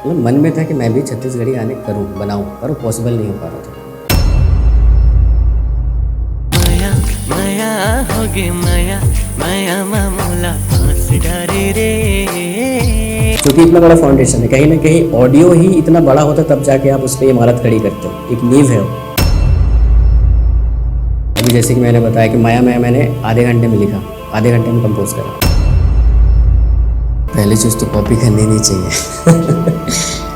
मतलब मन में था कि मैं भी छत्तीसगढ़ी गाने करूं, बनाऊं, पर वो पॉसिबल नहीं हो पा रहा था। माया माया होगी माया माया मामूला फांस डारे रे। क्योंकि इतना बड़ा फाउंडेशन है, कहीं ना कहीं ऑडियो ही इतना बड़ा होता तब जाके आप उस पर इमारत खड़ी करते हो, एक नींव है वो। अभी जैसे कि मैंने बताया कि माया माया मैंने आधे घंटे में लिखा, आधे घंटे में कंपोज करा। पहली चीज़ तो कॉपी करनी नहीं चाहिए।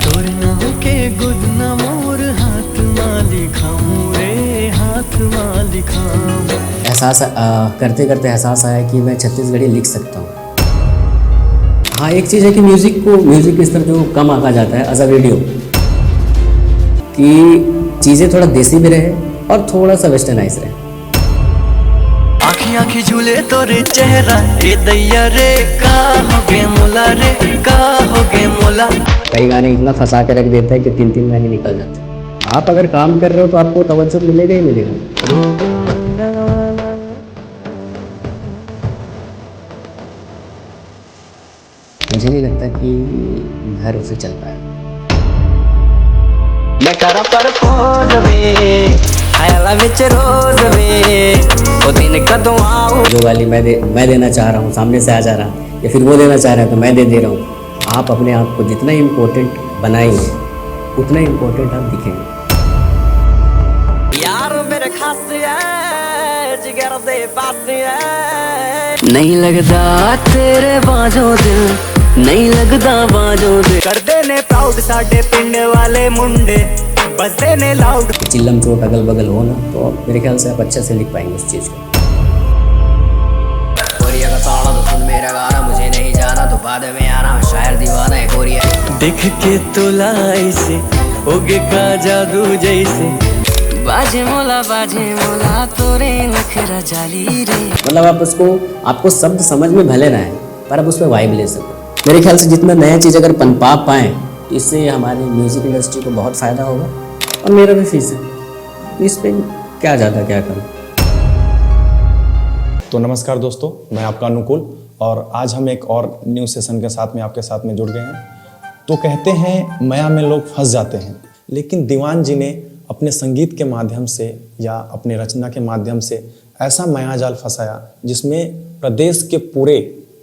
तोड़ना के गुदना मोर हाथ माली खाऊं रे हाथ माली खाऊं। एहसास करते करते एहसास आया कि मैं छत्तीसगढ़ी लिख सकता हूँ। हाँ, एक चीज़ है कि म्यूज़िक इस तरह जो कम आंका जाता है एज अ वीडियो, कि चीज़ें थोड़ा देसी भी रहे और थोड़ा सा वेस्टर्नाइज रहे। आँखी आँखी झूले तोरे चेहरा रे दैया रे का हो गे मोला रे का हो गे मोला। कई गाने इतना फंसा के रख देते हैं कि 3-3 महीने निकल जाते हैं। आप अगर काम कर रहे हो तो आपको तवज्जो मिलेगा ही मिलेगा। मुझे नहीं लगता कि घर उसे चल पाएगा। मैं करा परपोज वे ख्याला विच रोज वे ओ दिन कदों आऊ। जो गाली मैं देना चाह रहा हूँ सामने से आ जा रहा है, या फिर वो देना चाह रहा है तो मैं दे रहा हूँ। आप अपने आप को जितना इम्पोर्टेंट बनाएंगे उतना इम्पोर्टेंट आप दिखेंगे। यार मेरे खास है जिगर दे पास है नहीं लगदा तेरे बाजों दिल नहीं लगदा बाजों दिल करदे ने प्राउड साडे पिंड वाले मुंडे बसदे ने लाउड। चिल्लम चोट अगल बगल हो ना तो मेरे ख्याल से आप अच्छे से लिख पाएंगे उस चीज़ को। कोरिया का ताड़ा तो सुन मेरा गाना, मुझे नहीं जाना तो बाद में आना, शायर दीवाना है कोरिया। देख के तो लाई से होगे का जादू जैसे बाजे मोला तोरे नखरा जाली रे। मतलब आपको शब्द समझ में भले ना है पर आप उस पर वाइब ले सको। मेरे ख्याल से जितना नया चीज़ अगर पनपा पाएँ तो इससे हमारी म्यूज़िक इंडस्ट्री को बहुत फ़ायदा होगा और मेरा भी फीस है, तो इस पर क्या करूँ। तो नमस्कार दोस्तों, मैं आपका अनुकूल और आज हम एक और न्यू सेशन के साथ में आपके साथ में जुड़ गए हैं। तो कहते हैं माया में लोग फंस जाते हैं, लेकिन दीवान जी ने अपने संगीत के माध्यम से या अपने रचना के माध्यम से ऐसा माया जाल फंसाया जिसमें प्रदेश के पूरे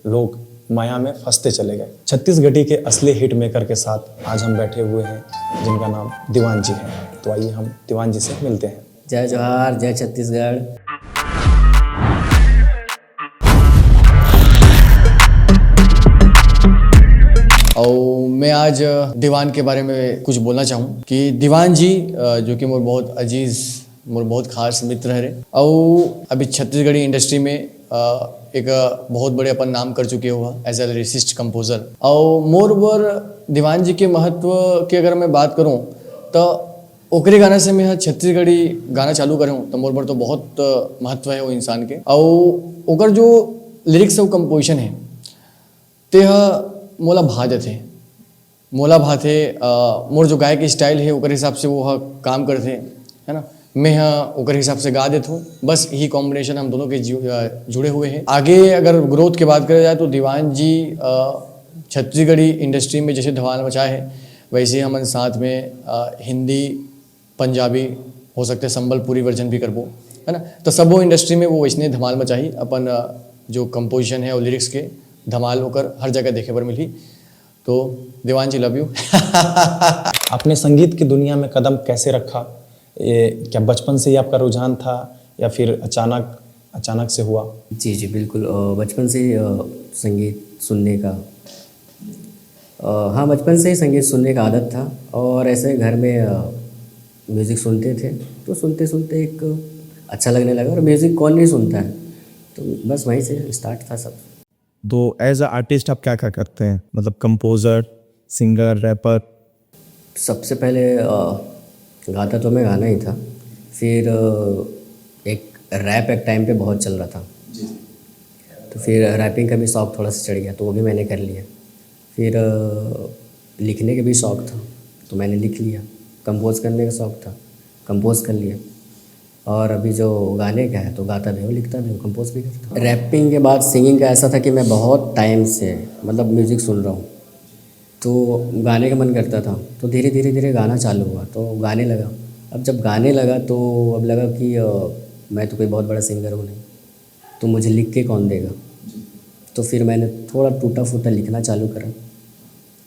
लोग माया में फंसते चले गए। छत्तीसगढ़ी के असली हिट मेकर के साथ आज हम बैठे हुए हैं जिनका नाम दीवान जी है। तो आइए हम दीवान जी से मिलते हैं। जय जोहार, जय छत्तीसगढ़। और मैं आज दीवान के बारे में कुछ बोलना चाहूँ कि दीवान जी जो कि मोर बहुत अजीज मोर बहुत खास मित्र है और अभी छत्तीसगढ़ी इंडस्ट्री में एक बहुत बड़े अपन नाम कर चुके हुआ एज ए लिरिसिस्ट कंपोजर। और मोर वर दीवान जी के महत्व की अगर मैं बात करूँ तो ओकरे गाना से मैं छत्तीसगढ़ी गाना चालू करूँ तो मोर वर तो बहुत महत्व है वो इंसान के। और ओकर जो लिरिक्स है वो कंपोजिशन है ते मोला भाते मोर जो गायक स्टाइल है ओकर हिसाब से वो काम करते है ना। मैं ओकर हिसाब से गा देता हूँ, बस यही कॉम्बिनेशन हम दोनों के जुड़े हुए हैं। आगे अगर ग्रोथ की बात करा जाए तो दीवान जी छत्तीसगढ़ी इंडस्ट्री में जैसे धमाल मचाए है वैसे हम साथ में हिंदी पंजाबी हो सकते संबलपुरी वर्जन भी करबो है ना। तो सब वो इंडस्ट्री में वो वैसने धमाल मचाही अपन जो कंपोजिशन है और लिरिक्स के धमाल होकर हर जगह देखे पर मिली। तो दीवान जी लव यू। आपने संगीत की दुनिया में कदम कैसे रखा? ये क्या बचपन से ही आपका रुझान था या फिर अचानक से हुआ? जी बिल्कुल, बचपन से ही संगीत सुनने का हाँ बचपन से ही संगीत सुनने का आदत था। और ऐसे घर में म्यूज़िक सुनते थे तो सुनते सुनते एक अच्छा लगने लगा। और म्यूज़िक कौन नहीं सुनता है, तो बस वहीं से स्टार्ट था सब। तो एज अ आर्टिस्ट आप क्या क्या करते हैं, मतलब कंपोज़र, सिंगर, रैपर? सबसे पहले गाता तो मैं गाना ही था, फिर एक रैप एक टाइम पे बहुत चल रहा था तो फिर रैपिंग का भी शौक़ थोड़ा सा चढ़ गया तो वो भी मैंने कर लिया। फिर लिखने का भी शौक़ था तो मैंने लिख लिया। कंपोज़ करने का शौक़ था, कंपोज़ कर लिया। और अभी जो गाने का है तो गाता भी हूँ, लिखता भी हूँ, कंपोज़ भी करता हूँ। रैपिंग के बाद सिंगिंग का ऐसा था कि मैं बहुत टाइम से मतलब म्यूज़िक सुन रहा हूँ तो गाने का मन करता था, तो धीरे धीरे धीरे गाना चालू हुआ, तो गाने लगा। अब जब गाने लगा तो अब लगा कि मैं तो कोई बहुत बड़ा सिंगर हूँ नहीं, तो मुझे लिख के कौन देगा। तो फिर मैंने थोड़ा टूटा फूटा लिखना चालू करा,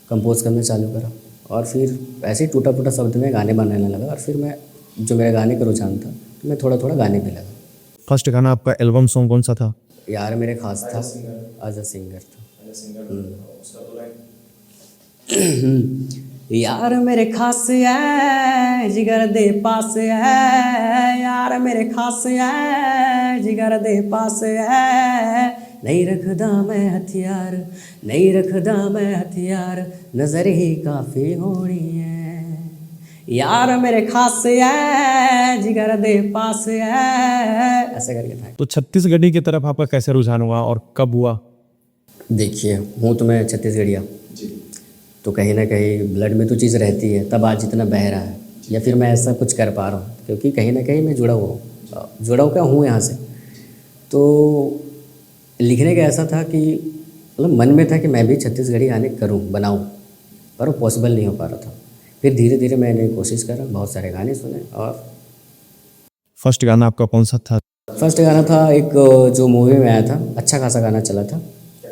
कंपोज करना चालू करा, और फिर ऐसे ही टूटा फूटा शब्द में गाने बनाने लगा। और फिर मैं जो मेरा गाने का रुझान था, तो मैं थोड़ा थोड़ा गाने पे लगा। फर्स्ट गाना आपका एल्बम सॉन्ग कौन सा था? यार मेरे खास था, एज अ सिंगर था। यार मेरे खास है जिगर दे पास है, यार मेरे खास है जिगर दे पास है, नहीं रखदा मैं हथियार, नहीं रखदा मैं हथियार, नजर ही काफ़ी होनी है। यार मेरे खास है जिगर दे पास है, ऐसे करके था। तो छत्तीसगढ़ी की तरफ आपका कैसे रुझान हुआ और कब हुआ? देखिए, हूँ तो मैं छत्तीसगढ़िया, तो कहीं ना कहीं ब्लड में तो चीज़ रहती है, तब आज इतना बह रहा है, या फिर मैं ऐसा कुछ कर पा रहा हूँ, क्योंकि कहीं ना कहीं मैं जुड़ा हुआ क्या हूँ यहाँ से। तो लिखने का ऐसा था कि मतलब मन में था कि मैं भी छत्तीसगढ़ी गाने करूँ, बनाऊँ, पर वो पॉसिबल नहीं हो पा रहा था। फिर धीरे धीरे मैंने कोशिश करा, बहुत सारे गाने सुने। और फर्स्ट गाना आपका कौन सा था? फर्स्ट गाना था एक जो मूवी में आया था, अच्छा खासा गाना चला था।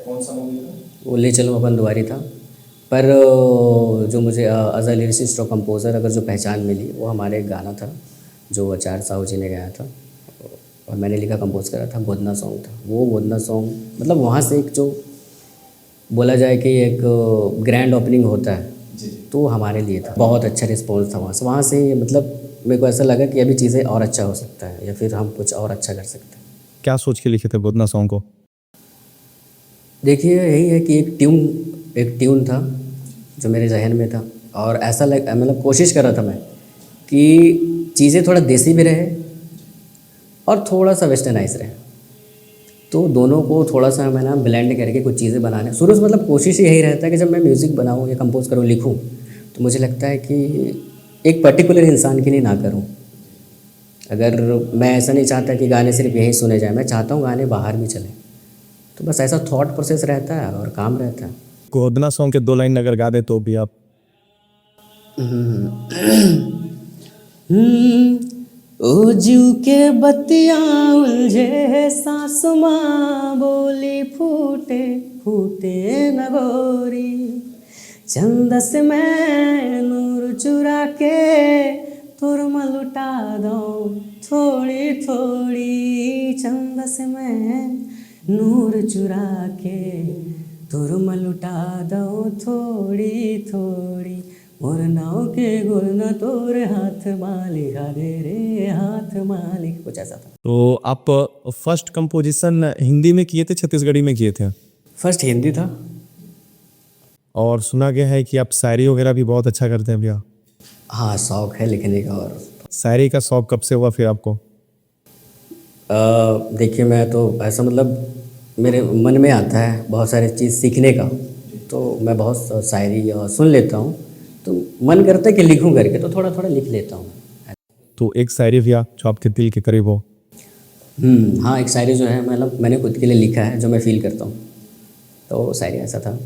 कौन सा मूवी था? वो ले चलो अपन दुआरी था। पर जो मुझे एज अ लिरिसिस्ट और कंपोज़र अगर जो पहचान मिली, वो हमारे एक गाना था जो आचार्य साहू जी ने गाया था, और मैंने लिखा कंपोज करा था, गोदना सॉन्ग था। वो गोदना सॉन्ग मतलब वहाँ से एक जो बोला जाए कि एक ग्रैंड ओपनिंग होता है, तो हमारे लिए था। बहुत अच्छा रिस्पॉन्स था वहाँ से मतलब मेरे को ऐसा लगा कि अभी चीज़ें और अच्छा हो सकता है, या फिर हम कुछ और अच्छा कर सकते हैं। क्या सोच के लिखे थे गोदना सॉन्ग को? देखिए, यही है कि एक ट्यून था जो मेरे जहन में था, और ऐसा मतलब कोशिश कर रहा था मैं कि चीज़ें थोड़ा देसी भी रहे और थोड़ा सा वेस्टर्नाइज रहे, तो दोनों को थोड़ा सा मैं ना ब्लेंड करके कुछ चीज़ें बनाने शुरू से मतलब कोशिश यही रहता है कि जब मैं म्यूज़िक बनाऊँ या कंपोज करूँ, लिखूँ, तो मुझे लगता है कि एक पर्टिकुलर इंसान के लिए ना करूँ। अगर मैं ऐसा नहीं चाहता कि गाने सिर्फ यहीं सुने जाए, मैं चाहता हूँ गाने बाहर भी चले, तो बस ऐसा थॉट प्रोसेस रहता है और काम रहता है। गोदना सॉन्ग के 2 लाइन अगर गा दे तो भी आप? ओ जीव के बतिया उलझे सासु माँ बोली, फूटे फूटे न गोरी, चंदस में नूर चुरा के तुरमा लुटा दो थोड़ी थोड़ी, चंदस में नूर चुरा के तुरमा लुटा दो थोड़ी थोड़ी, मोर नाव के गुरना तोर हाथ मालिक दे रे हाथ मालिक, कुछ ऐसा था। तो आप फर्स्ट कंपोजिशन हिंदी में किए थे, छत्तीसगढ़ी में किए थे? फर्स्ट हिंदी था। और सुना गया है कि आप शायरी वगैरह भी बहुत अच्छा करते हैं भैया। हाँ, शौक़ है लिखने का। और शायरी का शौक़ कब से हुआ फिर आपको? देखिए, मैं तो ऐसा मतलब मेरे मन में आता है बहुत सारी चीज़ सीखने का, तो मैं बहुत शायरी सुन लेता हूँ, तो मन करता है कि लिखूं करके, तो थोड़ा थोड़ा लिख लेता हूँ। तो एक शायरी भैया जो आपके दिल के करीब हो। हाँ, एक शायरी जो है मतलब मैंने खुद के लिए लिखा है, जो मैं फील करता हूँ। तो शायरी ऐसा था,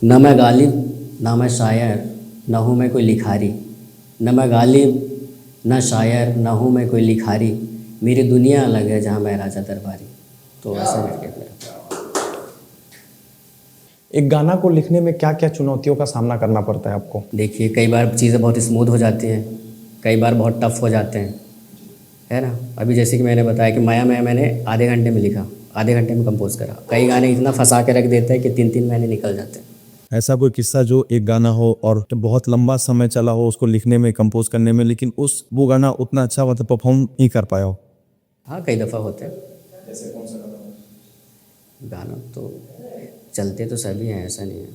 न मैं गालिब ना मैं शायर, न हूँ मैं कोई लिखारी, न मैं गालिब न शायर, न हूँ मैं कोई लिखारी, मेरी दुनिया अलग है जहाँ मैं राजा दरबारी। तो ऐसा करके मेरा। एक गाना को लिखने में क्या क्या चुनौतियों का सामना करना पड़ता है आपको? देखिए, कई बार चीज़ें बहुत स्मूथ हो जाती हैं, कई बार बहुत टफ हो जाते हैं, है ना। अभी जैसे कि मैंने बताया कि माया मैंने आधे घंटे में लिखा, आधे घंटे में कंपोज करा। कई गाने इतना फंसा के रख देते हैं कि 3-3 महीने निकल जाते हैं। ऐसा कोई किस्सा जो एक गाना हो और बहुत लंबा समय चला हो उसको लिखने में, कंपोज करने में, लेकिन वो गाना उतना अच्छा मतलब परफॉर्म नहीं कर पाया हो? हाँ, कई दफ़ा होते हैं। जैसे कौन सा गाना तो चलते तो सभी हैं, ऐसा नहीं है,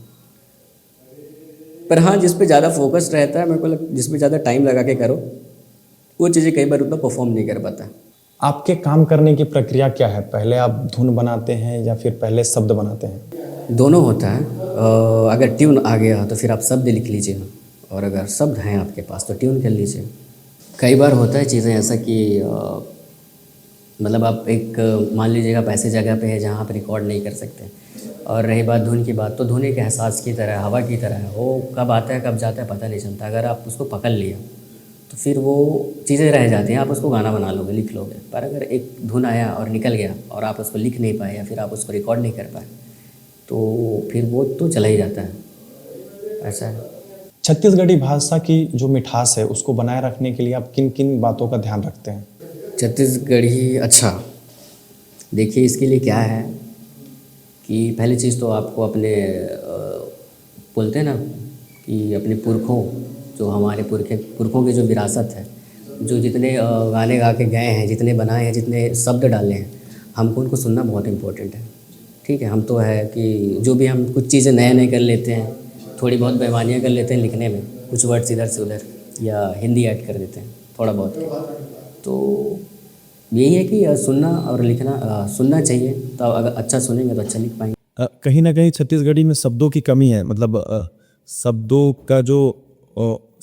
पर हाँ, जिस पे ज़्यादा फोकस रहता है, मेरे को जिसमें ज़्यादा टाइम लगा के करो, वो चीज़ें कई बार उतना परफॉर्म नहीं कर पाता। आपके काम करने की प्रक्रिया क्या है? पहले आप धुन बनाते हैं या फिर पहले शब्द बनाते हैं? दोनों होता है। अगर ट्यून आ गया तो फिर आप शब्द लिख लीजिए, और अगर शब्द हैं आपके पास तो ट्यून कर लीजिए। कई बार होता है चीज़ें ऐसा कि मतलब आप एक मान लीजिएगा आप ऐसी जगह पे है जहाँ आप रिकॉर्ड नहीं कर सकते। और रही बात धुन की बात, तो धुन एक एहसास की तरह है, हवा की तरह है, वो कब आता है कब जाता है पता नहीं चलता। अगर आप उसको पकड़ लिया तो फिर वो चीज़ें रह जाती हैं, आप उसको गाना बना लोगे, लिख लोगे। पर अगर एक धुन आया और निकल गया और आप उसको लिख नहीं पाए या फिर आप उसको रिकॉर्ड नहीं कर पाए तो फिर वो तो चला ही जाता है, ऐसा है। छत्तीसगढ़ी भाषा की जो मिठास है उसको बनाए रखने के लिए आप किन किन बातों का ध्यान रखते हैं? छत्तीसगढ़ी, अच्छा देखिए इसके लिए क्या है कि पहली चीज़ तो आपको अपने बोलते हैं ना कि अपने पुरखों, जो हमारे पुरखों की जो विरासत है, जो जितने गाने गा के गए हैं, जितने बनाए हैं, जितने शब्द डाले हैं, हमको उनको सुनना बहुत इम्पोर्टेंट है। ठीक है, हम तो है कि जो भी हम कुछ चीज़ें नए नए कर लेते हैं, थोड़ी बहुत बेईमानियाँ कर लेते हैं लिखने में, कुछ वर्ड्स इधर से उधर या हिंदी ऐड कर देते हैं थोड़ा बहुत। तो यही है कि सुनना और लिखना, सुनना चाहिए, तो अगर अच्छा सुनेंगे तो अच्छा लिख पाएंगे। कहीं ना कहीं छत्तीसगढ़ी में शब्दों की कमी है, मतलब शब्दों का जो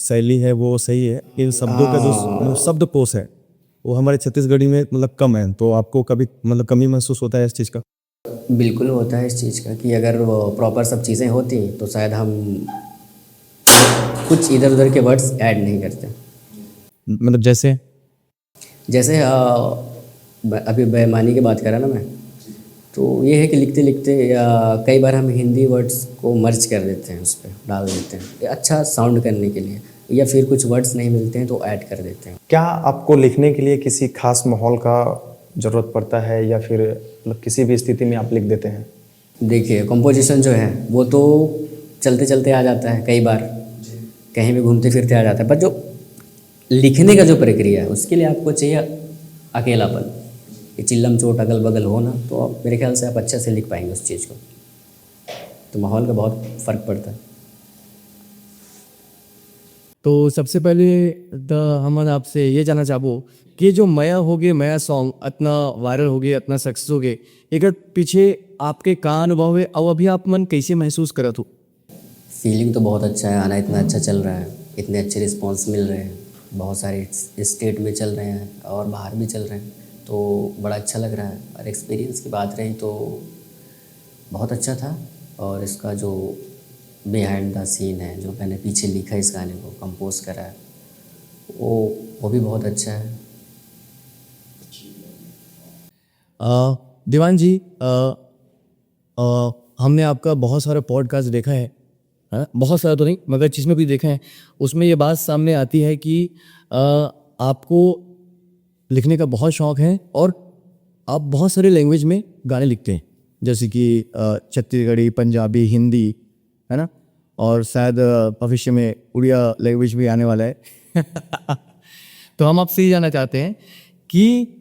शैली है वो सही है, इन शब्दों का जो शब्दकोश है वो हमारे छत्तीसगढ़ी में मतलब कम है। तो आपको कभी मतलब कमी महसूस होता है इस चीज़ का? बिल्कुल होता है इस चीज़ का कि अगर वो प्रॉपर सब चीज़ें होती तो शायद हम कुछ इधर उधर के वर्ड्स ऐड नहीं करते। मतलब जैसे अभी बेईमानी की बात करा ना मैं, तो ये है कि लिखते लिखते या कई बार हम हिंदी वर्ड्स को मर्ज कर देते हैं, उस पर डाल देते हैं ये अच्छा साउंड करने के लिए, या फिर कुछ वर्ड्स नहीं मिलते हैं तो ऐड कर देते हैं। क्या आपको लिखने के लिए किसी खास माहौल का ज़रूरत पड़ता है या फिर मतलब किसी भी स्थिति में आप लिख देते हैं? देखिए कंपोजिशन जो है वो तो चलते चलते आ जाता है, कई बार कहीं भी घूमते फिरते आ जाता है, पर जो लिखने का जो प्रक्रिया है उसके लिए आपको चाहिए अकेलापन, कि चिल्लम चोट अगल बगल हो ना, तो आप मेरे ख्याल से आप अच्छे से लिख पाएंगे उस चीज़ को। तो माहौल का बहुत फ़र्क पड़ता है। तो सबसे पहले हम आपसे ये जानना चाहूँ कि जो मया सॉन्ग इतना वायरल हो गया, इतना सक्सेस हो गया, एक पीछे आपके का अनुभव है और अभी आप मन कैसे महसूस करा हो? फीलिंग तो बहुत अच्छा है, आना इतना अच्छा चल रहा है, इतने अच्छे रिस्पॉन्स मिल रहे हैं, बहुत सारे स्टेट में चल रहे हैं और बाहर भी चल रहे हैं, तो बड़ा अच्छा लग रहा है। और एक्सपीरियंस की बात रही तो बहुत अच्छा था, और इसका जो बिहाइंड द सीन है, जो मैंने पीछे लिखा इस गाने को, कंपोज करा है, वो भी बहुत अच्छा है। दीवान जी, हमने आपका बहुत सारा पॉडकास्ट देखा है, बहुत सारा तो नहीं मगर जिसमें भी देखा है उसमें ये बात सामने आती है कि आपको लिखने का बहुत शौक़ है और आप बहुत सारे लैंग्वेज में गाने लिखते हैं, जैसे कि छत्तीसगढ़ी, पंजाबी, हिंदी, है ना, और शायद भविष्य में उड़िया लैंग्वेज भी आने वाला है। तो हम आपसे ये जानना चाहते हैं कि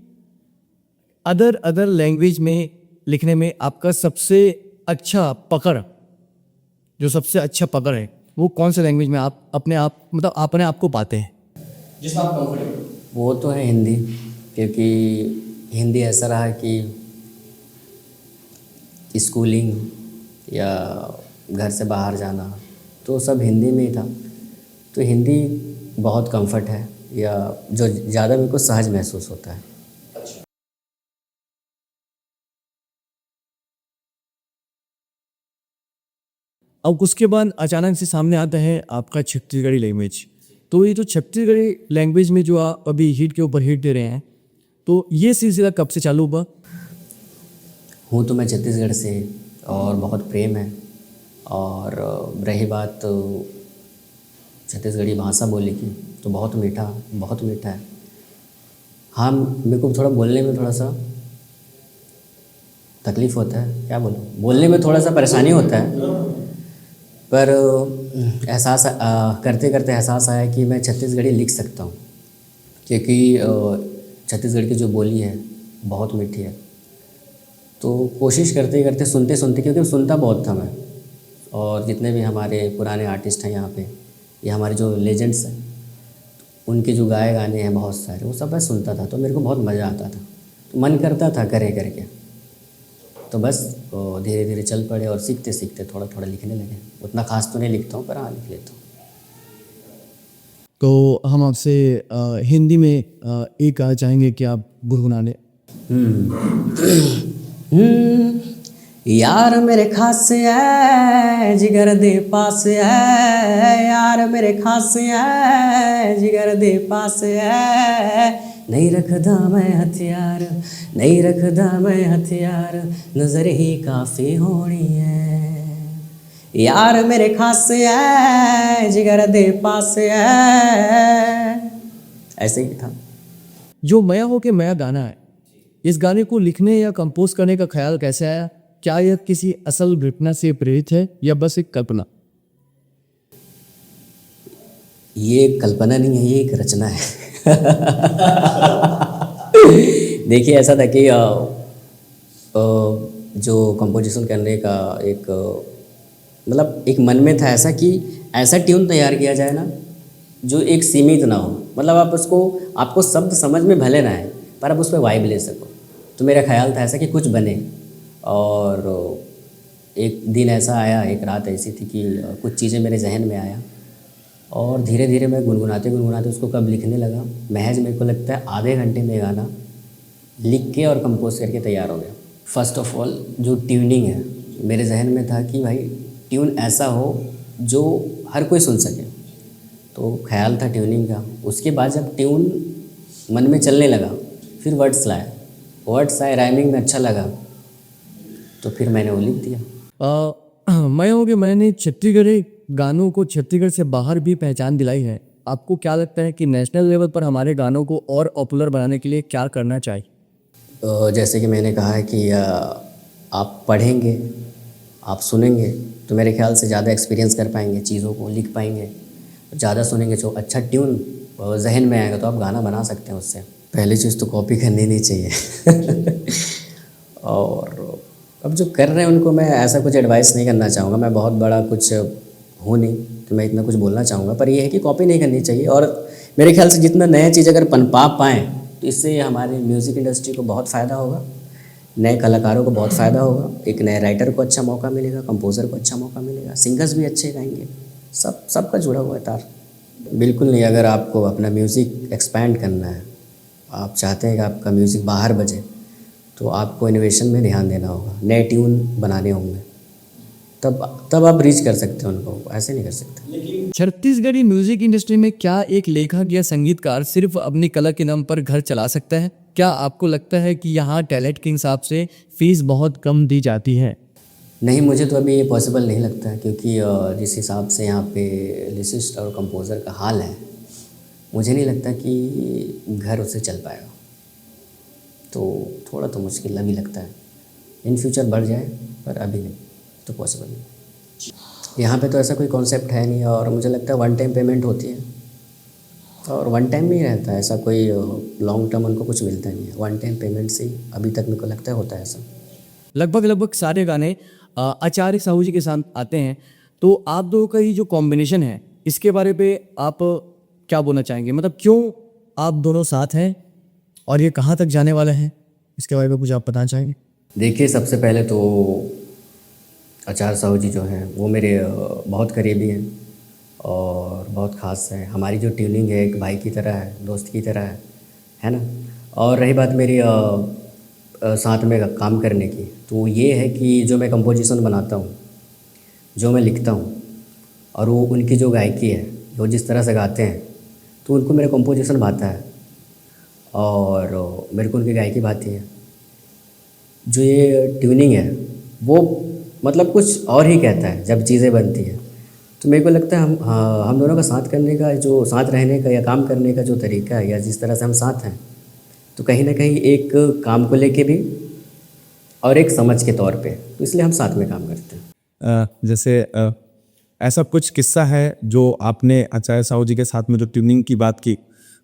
अदर लैंग्वेज में लिखने में आपका सबसे अच्छा पकड़, जो सबसे अच्छा पकड़ है वो कौन से लैंग्वेज में आप अपने आप को पाते हैं, जिसमें आप कंफर्टेबल? वो तो है हिंदी, क्योंकि हिंदी ऐसा रहा कि स्कूलिंग या घर से बाहर जाना तो सब हिंदी में ही था, तो हिंदी बहुत कंफर्ट है, या जो ज़्यादा मेरे को सहज महसूस होता है। अब उसके बाद अचानक से सामने आता है आपका छत्तीसगढ़ी लैंग्वेज। तो ये जो छत्तीसगढ़ी लैंग्वेज में जो आप अभी हिट के ऊपर हिट दे रहे हैं, तो ये सिलसिला कब से चालू हुआ? हूँ तो मैं छत्तीसगढ़ से और बहुत प्रेम है, और रही बात छत्तीसगढ़ी भाषा बोली की तो बहुत मीठा है। हाँ, मेरे को थोड़ा बोलने में थोड़ा सा तकलीफ़ होता है, क्या बोलूँ, बोलने में थोड़ा सा परेशानी होता है, पर एहसास करते करते एहसास आया कि मैं छत्तीसगढ़ी लिख सकता हूँ, क्योंकि छत्तीसगढ़ की जो बोली है बहुत मीठी है। तो कोशिश करते करते सुनते, क्योंकि सुनता बहुत था मैं, और जितने भी हमारे पुराने आर्टिस्ट हैं यहाँ पे, ये हमारे जो लेजेंड्स हैं, उनके जो गाए गाने हैं बहुत सारे, वो सब मैं सुनता था, तो मेरे को बहुत मज़ा आता था, तो मन करता था करे करके, तो बस धीरे धीरे चल पड़े और सीखते सीखते थोड़ा लिखने लगे। उतना खास तो नहीं लिखता हूँ, पर हाँ लिख लेता हूँ। तो हम आपसे हिंदी में एक चाहेंगे कि आप गुनगुना लें यार मेरे खास है जिगर दे पास है, यार मेरे खास है जिगर दे पास है, नहीं रखदा मैं हथियार, नहीं रखदा मैं हथियार, नज़र ही काफ़ी होनी है, यार मेरे खास है जिगर दे पास है। ऐसे ही था। जो मया हो के मया गाना है, इस गाने को लिखने या कंपोज करने का ख्याल कैसे आया? क्या यह किसी असल घटना से प्रेरित है या बस एक कल्पना? ये कल्पना नहीं है, ये एक रचना है। देखिए ऐसा था कि जो कंपोजिशन करने का एक मतलब एक मन में था ऐसा कि ऐसा ट्यून तैयार किया जाए ना जो एक सीमित ना हो, मतलब आप उसको आपको शब्द समझ में भले ना आए पर आप उस पर वाइब ले सको। तो मेरा ख्याल था ऐसा कि कुछ बने, और एक दिन ऐसा आया, एक रात ऐसी थी कि कुछ चीज़ें मेरे जहन में आया और धीरे धीरे मैं गुनगुनाते गुनगुनाते उसको कब लिखने लगा, महज मेरे को लगता है आधे घंटे में गाना लिख के और कंपोज करके तैयार हो गया। फर्स्ट ऑफ ऑल जो ट्यूनिंग है, मेरे जहन में था कि भाई ट्यून ऐसा हो जो हर कोई सुन सके, तो ख्याल था ट्यूनिंग का। उसके बाद जब ट्यून मन में चलने लगा फिर वर्ड्स लाए, वर्ड्स आए, राइमिंग में अच्छा लगा तो फिर मैंने वो लिख दिया। मैं हो कि मैंने छत्तीसगढ़ी गानों को छत्तीसगढ़ से बाहर भी पहचान दिलाई है। आपको क्या लगता है कि नेशनल लेवल पर हमारे गानों को और पॉपुलर बनाने के लिए क्या करना चाहिए? जैसे कि मैंने कहा है कि आप पढ़ेंगे, आप सुनेंगे तो मेरे ख्याल से ज़्यादा एक्सपीरियंस कर पाएंगे, चीज़ों को लिख पाएंगे। ज़्यादा सुनेंगे जो अच्छा ट्यून जहन में आएगा तो आप गाना बना सकते हैं उससे। पहली चीज़ तो कॉपी करनी नहीं चाहिए। और अब जो कर रहे हैं उनको मैं ऐसा कुछ एडवाइस नहीं करना चाहूँगा, मैं बहुत बड़ा कुछ हूँ नहीं तो मैं इतना कुछ बोलना चाहूँगा, पर ये है कि कॉपी नहीं करनी चाहिए। और मेरे ख्याल से जितना नया चीज़ अगर पनपा पाएँ तो इससे हमारे म्यूज़िक इंडस्ट्री को बहुत फ़ायदा होगा, नए कलाकारों को बहुत फ़ायदा होगा, एक नए राइटर को अच्छा मौका मिलेगा, कंपोज़र को अच्छा मौका मिलेगा, सिंगर्स भी अच्छे गाएंगे, सबका जुड़ा हुआ है तार। बिल्कुल नहीं, अगर आपको अपना म्यूज़िक एक्सपैंड करना है, आप चाहते हैं कि आपका म्यूज़िक बाहर बजे, तो आपको इनोवेशन में ध्यान देना होगा, नए ट्यून बनाने होंगे, तब आप रीच कर सकते हैं उनको, ऐसे नहीं कर सकते। छत्तीसगढ़ी म्यूजिक इंडस्ट्री में क्या एक लेखक या संगीतकार सिर्फ अपनी कला के नाम पर घर चला सकता है? क्या आपको लगता है कि यहाँ टैलेंट के हिसाब से फीस बहुत कम दी जाती है? नहीं, मुझे तो अभी ये पॉसिबल नहीं लगता है, क्योंकि जिस हिसाब से यहाँ पे लिरिसिस्ट और कंपोज़र का हाल है, मुझे नहीं लगता कि घर उससे चल पाएगा। तो थोड़ा तो मुश्किल अभी लगता है, इन फ्यूचर बढ़ जाए पर अभी नहीं तो पॉसिबल नहीं। यहाँ पे तो ऐसा कोई कॉन्सेप्ट है नहीं, और मुझे लगता है वन टाइम पेमेंट होती है और वन टाइम में ही रहता है, ऐसा कोई लॉन्ग टर्म उनको कुछ मिलता नहीं है, वन टाइम पेमेंट से ही अभी तक मेरे को लगता है होता है ऐसा। लगभग सारे गाने आचार्य साहू जी के साथ आते हैं, तो आप दोनों का ही जो कॉम्बिनेशन है इसके बारे पे आप क्या बोलना चाहेंगे? मतलब क्यों आप दोनों साथ हैं और ये कहाँ तक जाने वाले हैं, इसके बारे में कुछ आप बताना चाहेंगे? देखिए, सबसे पहले तो आचार्य साहू जी जो हैं वो मेरे बहुत करीबी हैं और बहुत ख़ास है। हमारी जो ट्यूनिंग है एक भाई की तरह है, दोस्त की तरह है ना। और रही बात मेरी साथ में काम करने की, तो ये है कि जो मैं कंपोजिशन बनाता हूँ, जो मैं लिखता हूँ, और वो उनकी जो गायकी है, वो जिस तरह से गाते हैं, तो उनको मेरा कंपोजिशन भाता है और मेरे को उनकी गायकी भाती है। जो ये ट्यूनिंग है वो मतलब कुछ और ही कहता है जब चीज़ें बनती हैं। तो मेरे को लगता है हम दोनों का साथ करने का, जो साथ रहने का या काम करने का जो तरीका है, या जिस तरह से हम साथ हैं, तो कहीं ना कहीं एक काम को लेके भी और एक समझ के तौर पे, तो इसलिए हम साथ में काम करते हैं। जैसे ऐसा कुछ किस्सा है जो आपने आचार्य साहू जी के साथ में जो ट्यूनिंग की बात की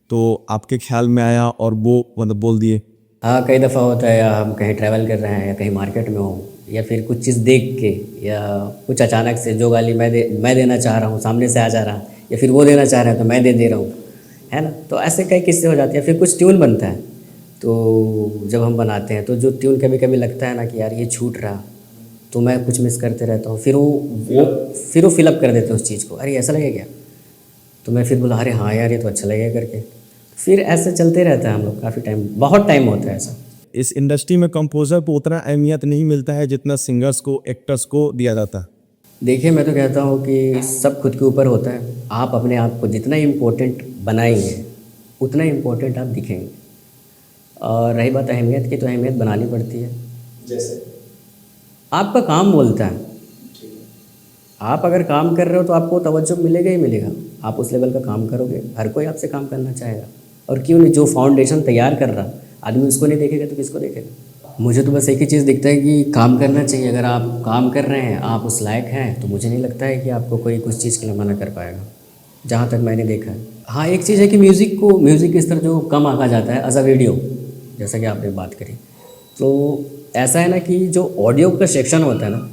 तो आपके ख्याल में आया और वो मतलब बोल दिए? हाँ, कई दफ़ा होता है, या हम कहीं ट्रैवल कर रहे हैं या कहीं मार्केट में हो, या फिर कुछ चीज़ देख के, या कुछ अचानक से जो गाली मैं देना चाह रहा हूँ सामने से आ जा रहा, या फिर वो देना चाह रहा है तो मैं दे रहा हूँ, है ना। तो ऐसे कई किस्से हो जाते हैं। फिर कुछ ट्यून बनता है, तो जब हम बनाते हैं तो जो ट्यून कभी कभी लगता है ना कि यार ये छूट रहा, तो मैं कुछ मिस करते रहता हूँ। फिर वो फिलअप कर देते हैं उस चीज़ को, अरे ऐसा लगे क्या, तो मैं फिर बोला अरे हाँ यार ये तो अच्छा लगेगा करके। फिर ऐसे चलते रहता है हम लोग, काफ़ी टाइम, बहुत टाइम होता है ऐसा। इस इंडस्ट्री में कंपोजर को उतना अहमियत नहीं मिलता है जितना सिंगर्स को, एक्टर्स को दिया जाता है। देखिए, मैं तो कहता हूँ कि सब खुद के ऊपर होता है। आप अपने आप को जितना इम्पोर्टेंट बनाएंगे उतना इम्पोर्टेंट आप दिखेंगे। और रही बात अहमियत की, तो अहमियत बनानी पड़ती है। जैसे आपका काम बोलता है। आप अगर काम कर रहे हो तो आपको तवज्जो मिलेगा ही मिलेगा। आप उस लेवल का काम करोगे, हर कोई आपसे काम करना चाहेगा। और क्यों नहीं, जो फाउंडेशन तैयार कर रहा आदमी उसको नहीं देखेगा तो किसको देखेगा। मुझे तो बस एक ही चीज़ दिखता है कि काम करना चाहिए। अगर आप काम कर रहे हैं, आप उस लायक हैं, तो मुझे नहीं लगता है कि आपको कोई कुछ चीज़ के लिए मना कर पाएगा, जहाँ तक मैंने देखा है। हाँ, एक चीज़ है कि म्यूज़िक की स्तर जो कम आंका जाता है एज अ वीडियो, जैसा कि आपने बात करी, तो ऐसा है ना कि जो ऑडियो का सेक्शन होता है ना,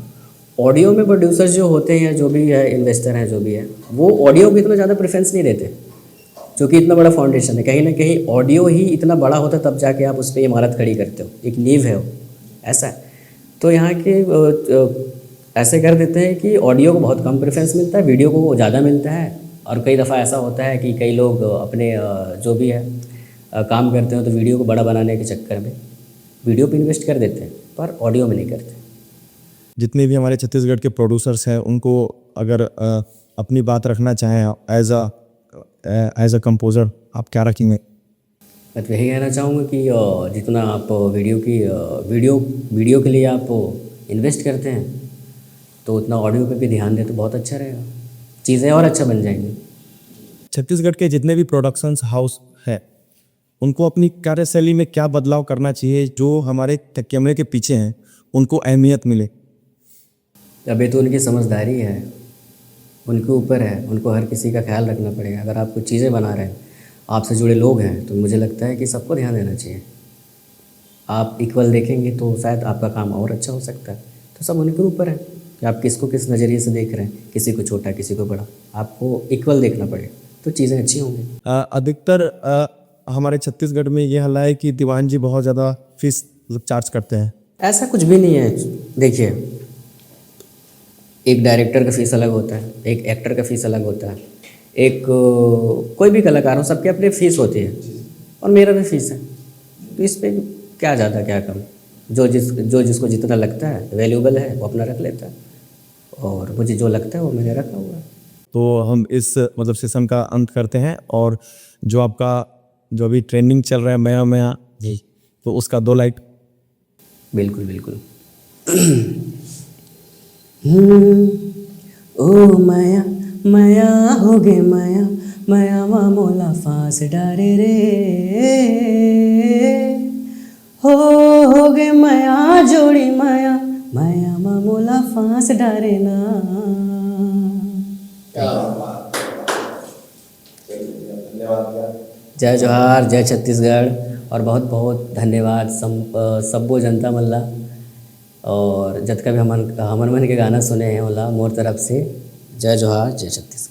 ऑडियो में प्रोड्यूसर्स जो होते हैं, जो भी है, इन्वेस्टर हैं, जो भी है, वो ऑडियो को इतना ज़्यादा प्रेफरेंस नहीं देते, क्योंकि इतना बड़ा फाउंडेशन है। कहीं ना कहीं ऑडियो ही इतना बड़ा होता है, तब जाके आप उस पर इमारत खड़ी करते हो, एक नींव है वो, ऐसा है। तो यहाँ के ऐसे कर देते हैं कि ऑडियो को बहुत कम प्रेफरेंस मिलता है, वीडियो को ज़्यादा मिलता है। और कई दफ़ा ऐसा होता है कि कई लोग अपने जो भी है काम करते हैं, तो वीडियो को बड़ा बनाने के चक्कर में वीडियो पे इन्वेस्ट कर देते हैं, पर ऑडियो में नहीं करते। जितने भी हमारे छत्तीसगढ़ के प्रोड्यूसर्स हैं, उनको अगर अपनी बात रखना चाहें एज अ कंपोजर, आप क्या रखेंगे? मैं तो यही कहना चाहूँगा कि जितना आप वीडियो के लिए आप इन्वेस्ट करते हैं, तो उतना ऑडियो पे भी ध्यान दें तो बहुत अच्छा रहेगा, चीज़ें और अच्छा बन जाएंगी। छत्तीसगढ़ के जितने भी प्रोडक्शंस हाउस हैं, उनको अपनी कार्यशैली में क्या बदलाव करना चाहिए जो हमारे कैमरे के पीछे हैं उनको अहमियत मिले? अभी तो उनकी समझदारी है, उनके ऊपर है, उनको हर किसी का ख्याल रखना पड़ेगा। अगर आप कुछ चीज़ें बना रहे हैं, आपसे जुड़े लोग हैं, तो मुझे लगता है कि सबको ध्यान देना चाहिए। आप इक्वल देखेंगे तो शायद आपका काम और अच्छा हो सकता है। तो सब उनके ऊपर है कि आप किसको किस नज़रिए से देख रहे हैं, किसी को छोटा, किसी को बड़ा, आपको इक्वल देखना पड़ेगा, तो चीज़ें अच्छी होंगी। अधिकतर हमारे छत्तीसगढ़ में ये हल्ला है कि दीवान जी बहुत ज़्यादा फीस चार्ज करते हैं। ऐसा कुछ भी नहीं है। देखिए, एक डायरेक्टर का फ़ीस अलग होता है, एक एक्टर का फ़ीस अलग होता है, एक कोई भी कलाकार हो, सबके अपने फ़ीस होती है, और मेरा भी फ़ीस है। तो इस पर क्या ज़्यादा क्या कम, जो जिसको जितना लगता है वैल्यूबल है वो अपना रख लेता है, और मुझे जो लगता है वो मैंने रखा हुआ है। तो हम इस सेशन का अंत करते हैं, और जो आपका जो अभी ट्रेंडिंग चल रहा है मया मया, तो उसका 2 लाइट। बिल्कुल बिल्कुल। ओ माया माया हो गे माया, माया मोला फांस डारे रे, हो गे माया जोड़ी माया, माया मोला फांस डारे ना। जय जोहार, जय छत्तीसगढ़, और बहुत बहुत धन्यवाद सब्बो जनता मल्ला। और जत का भी हमन मन के गाना सुने हैं ओला मोर तरफ से जय जोहार, जय छत्तीसगढ़।